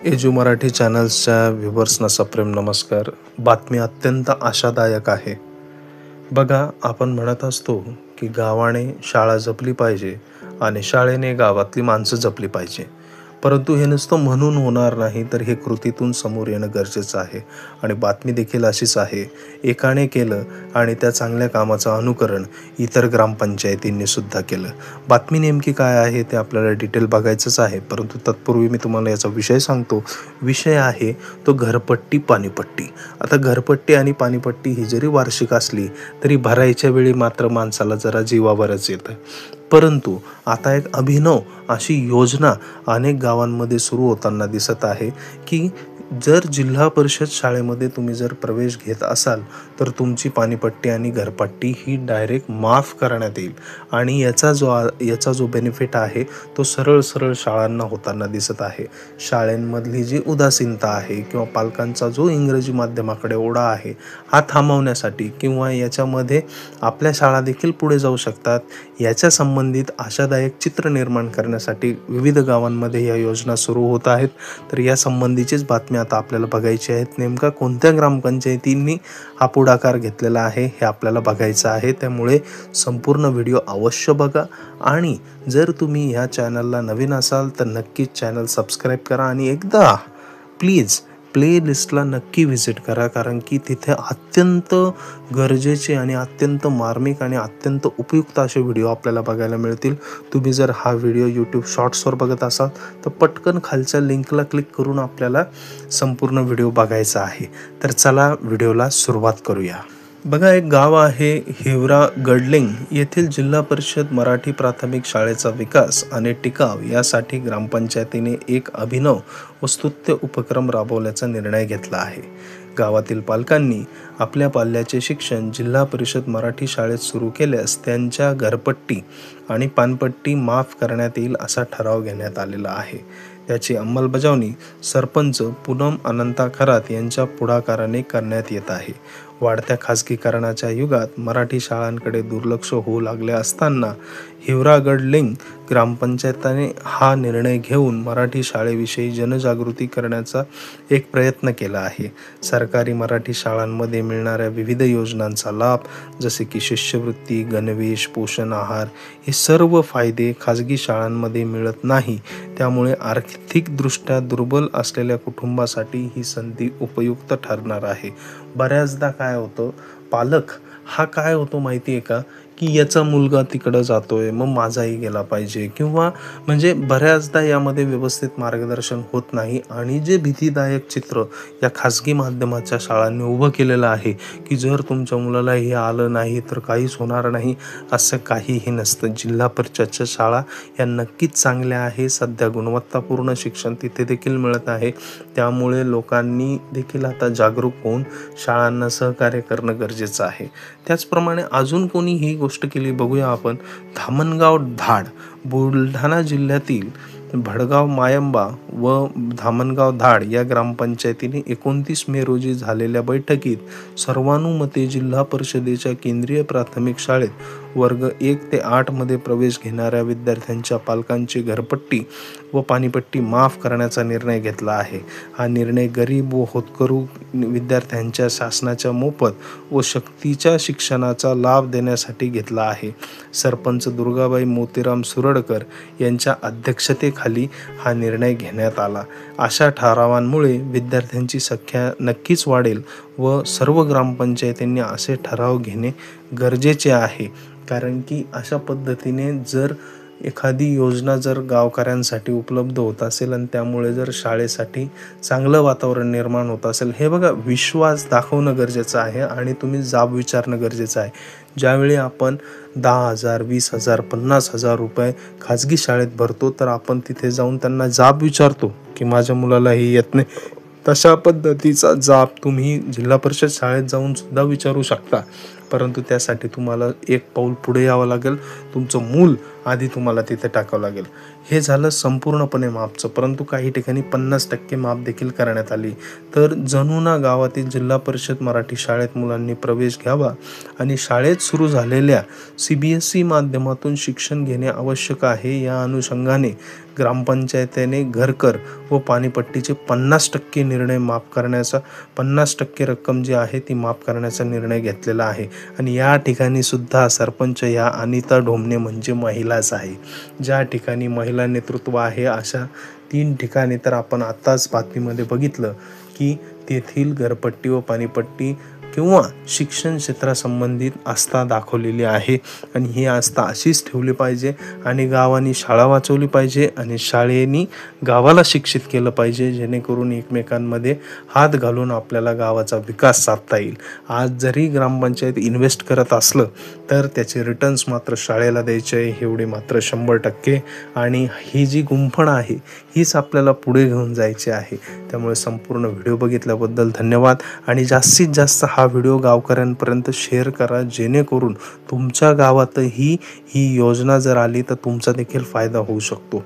Edu Marathi चॅनल्सच्या व्ह्यूवर्सना सप्रेम नमस्कार. बातमी अत्यंत आशादायक आहे. बघा, आपण म्हणत असतो की गावाने शाळा जपली पाहिजे आणि शाळेने गावातली माणसं जपली पाहिजे. परंतु हे नुसतं म्हणून होणार नाही, तर हे कृतीतून समोर येणं गरजेचं आहे. आणि बातमी देखील अशीच आहे. एकाने केलं आणि त्या चांगल्या कामाचं अनुकरण इतर ग्रामपंचायतींनी सुद्धा केलं. बातमी नेमकी काय आहे ते आपल्याला डिटेल बघायचंच आहे. परंतु तत्पूर्वी मी तुम्हाला याचा विषय सांगतो. विषय आहे तो घरपट्टी पाणीपट्टी. आता घरपट्टी आणि पाणीपट्टी ही जरी वार्षिक असली तरी भरायच्या वेळी मात्र माणसाला जरा जीवावरच येतं. परंतु आता एक अभिनव अशी योजना अनेक गावांमध्ये सुरू होताना दिसत आहे की जर जिल्हा परिषद शाळेमध्ये तुम्ही जर प्रवेश घेत असाल तर तुमची पाणीपट्टी आणि घरपट्टी ही डायरेक्ट माफ करण्यात येईल. आणि याचा जो बेनिफिट आहे तो सरळ शाळांना होताना दिसत आहे. शाळांमधली जी उदासीनता आहे किंवा पालकांचा जो इंग्रजी माध्यमाकडे ओढा आहे हा थांबवण्यासाठी किंवा याच्यामध्ये आपल्या शाळा देखील पुढे जाऊ शकतात याच्या संबंधित आशादायक चित्र निर्माण करण्यासाठी विविध गावांमध्ये या योजना सुरू होत आहेत. तर या संबंधीचीच बातमी आता आपल्याला बघायची आहेत. नेमका कोणत्या ग्रामपंचायतींनी हा पुढाकार घेतलेला आहे हे आपल्याला बघायचं आहे. त्यामुळे संपूर्ण व्हिडिओ अवश्य बघा. आणि जर तुम्ही ह्या चॅनलला नवीन असाल तर नक्कीच चॅनल सबस्क्राईब करा आणि एकदा प्लीज प्लेलिस्टला नक्की व्हिजिट करा, कारण की तिथे अत्यंत गरजेचे आणि अत्यंत मार्मिक आणि अत्यंत उपयुक्त असे व्हिडिओ आपल्याला बघायला मिळतील. तुम्ही जर हा व्हिडिओ यूट्यूब शॉर्ट्सवर बघत असाल तर पटकन खालच्या लिंकला क्लिक करून आपल्याला संपूर्ण व्हिडिओ बघायचा आहे. तर चला व्हिडिओला सुरुवात करूया. बघा, एक गाव आहे हिवरा गडलिंग येथील जिल्हा परिषद मराठी प्राथमिक शाळेचा विकास आणि टिकाव यासाठी ग्रामपंचायतीने एक अभिनव व स्तुत्य उपक्रम राबवण्याचा निर्णय घेतला आहे. गावातील पालकांनी आपल्या पाल्याचे शिक्षण जिल्हा परिषद मराठी शाळेत सुरू केल्यास त्यांच्या घरपट्टी आणि पानपट्टी माफ करण्यात येईल असा ठराव घेण्यात आलेला आहे. त्याची अंमलबजावणी सरपंच पूनम अनंता खरात यांच्या पुढाकाराने करण्यात येत आहे. वाढत्या खाजगीकरणाच्या युगात मराठी शाळांकडे दुर्लक्ष होऊ लागले असताना हिवरागडलिंग ग्रामपंचायतीने हा निर्णय घेऊन मराठी शाळेविषयी जनजागृती करण्याचा एक प्रयत्न केला आहे. सरकारी मराठी शाळांमध्ये मिळणाऱ्या विविध योजनांचा लाभ जसे की शिष्यवृत्ती, गणवेश, पोषण आहार हे सर्व फायदे खाजगी शाळांमध्ये मिळत नाही. त्यामुळे आर्थिकदृष्ट्या दुर्बल असलेल्या कुटुंबासाठी ही संधी उपयुक्त ठरणार आहे. बऱ्याचदा काय होतं, पालक हा काय होतो माहिती आहे का, की याचा मुलगा तिकडं जातोय मग माझाही गेला पाहिजे, किंवा म्हणजे बऱ्याचदा यामध्ये व्यवस्थित मार्गदर्शन होत नाही. आणि जे भीतीदायक चित्र या खाजगी माध्यमाच्या शाळांनी उभं केलेलं आहे की जर तुमच्या मुलाला हे आलं नाही तर काहीच होणार नाही, असं काहीही नसतं. जिल्हा परिषदच्या शाळा या नक्कीच चांगल्या आहे. सध्या गुणवत्तापूर्ण शिक्षण तिथे देखील मिळत आहे. त्यामुळे लोकांनी देखील आता जागरूक होऊन शाळांना सहकार्य करणं गरजेचं आहे. त्याचप्रमाणे अजून कोणी ही गोष्ट केली बघूया आपण. धामणगाव धाड बुलढाणा जिल्ह्यातील भडगाव मायंबा व धामणगाव धाड या ग्रामपंचायतीने 29 मे रोजी झालेल्या बैठकीत सर्वानुमते जिल्हा परिषदेच्या केंद्रीय प्राथमिक शाळेत वर्ग 1 ते 8 मध्ये प्रवेश घेणाऱ्या विद्यार्थ्यांच्या पालकांची घरपट्टी व पाणीपट्टी माफ करण्याचा निर्णय घेतला आहे. हा निर्णय गरीब व होतकरू विद्यार्थ्यांच्या शासनाच्या मोफत व सक्तीच्या शिक्षणाचा लाभ देण्यासाठी घेतला आहे. सरपंच दुर्गाबाई मोतीराम सुरडकर यांच्या अध्यक्षतेखाली हा निर्णय घेण्यात आला. अशा ठरावांमुळे विद्यार्थ्यांची संख्या नक्कीच वाढेल व सर्व ग्रामपंचायतींनी असे ठराव घेणे गरजेचे आहे. कारण की अशा पद्धतीने जर एखादी योजना जर गावकऱ्यांसाठी उपलब्ध होत असेल आणि त्यामुळे जर शाळेसाठी चांगलं वातावरण निर्माण होत असेल, हे बघा, विश्वास दाखवणं गरजेचं आहे आणि तुम्ही जाब विचारणं गरजेचं आहे. ज्यावेळी आपण 10,000, 20,000, 50,000 रुपये खाजगी शाळेत भरतो तर आपण तिथे जाऊन त्यांना जाब विचारतो की माझ्या मुलाला हे येत नाही. तशा पद्धतीचा जाब तुम्ही जिल्हा परिषद शाळेत जाऊन सुद्धा विचारू शकता. परंतु त्यासाठी तुम्हाला एक पाऊल पुढे यावं लागेल. तुमचं मूल आधी तुम्हाला तिथे टाकावं लागेल. हे झालं संपूर्णपणे मापचं, परंतु काही ठिकाणी 50% माप देखील करण्यात आली. तर जणूना गावातील जिल्हा परिषद मराठी शाळेत मुलांनी प्रवेश घ्यावा आणि शाळेत सुरू झालेल्या CBSE माध्यमातून शिक्षण घेणे आवश्यक आहे. या अनुषंगाने ग्रामपंचायतीने घरकर व पाणीपट्टीचे 50% निर्णय माफ करण्याचा 50% रक्कम जी आहे ती माफ करण्याचा निर्णय घेतलेला आहे. आणि या ठिकाणी सुद्धा सरपंच या अनिता ढोमणे म्हणजे महिलाच आहे. ज्या ठिकाणी महिला नेतृत्व आहे अशा 3 ठिकाणी तर आपण आताच बातमीमध्ये बघितलं की तेथील घरपट्टी व पाणीपट्टी किंवा शिक्षण क्षेत्रासंबंधित आस्था दाखवलेली आहे. आणि ही आस्था अशीच ठेवली पाहिजे आणि गावांनी शाळा वाचवली पाहिजे आणि शाळेनी गावाला शिक्षित केलं पाहिजे, जेणेकरून एकमेकांमध्ये हात घालून आपल्याला गावाचा विकास साधता येईल. आज जरी ग्रामपंचायत इन्व्हेस्ट करत असलं तर त्याचे रिटर्न्स मात्र शाळेला द्यायचे आहे, एवढे मात्र 100%. आणि ही जी गुंफण आहे हीच आपल्याला पुढे घेऊन जायची आहे. त्यामुळे संपूर्ण व्हिडिओ बघितल्याबद्दल धन्यवाद आणि जास्तीत जास्त हा व्हिडिओ गावकऱ्यांपर्यंत शेअर करा, जेणेकरून तुमच्या गावातही ही योजना जर आली तर तुमचा देखील फायदा होऊ शकतो.